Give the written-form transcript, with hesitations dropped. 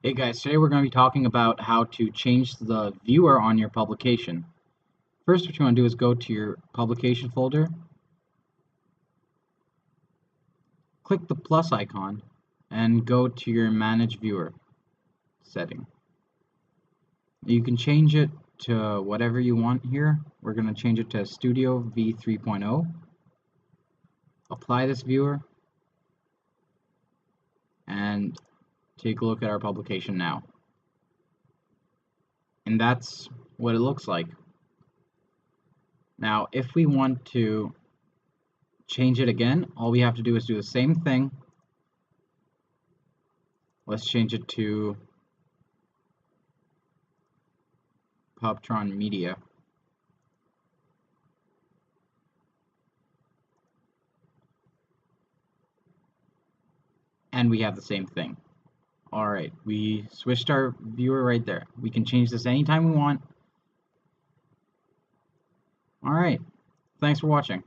Hey guys, today we're going to be talking about how to change the viewer on your publication. First, what you want to do is go to your publication folder, click the plus icon, and go to your Manage Viewer setting. You can change it to whatever you want here. We're going to change it to Studio V3.0. Apply this viewer, and take a look at our publication now. And that's what it looks like. Now, if we want to change it again, all we have to do is do the same thing. Let's change it to PageTurnPro Media. And we have the same thing. Alright, we switched our viewer right there. We can change this anytime we want. Alright, thanks for watching.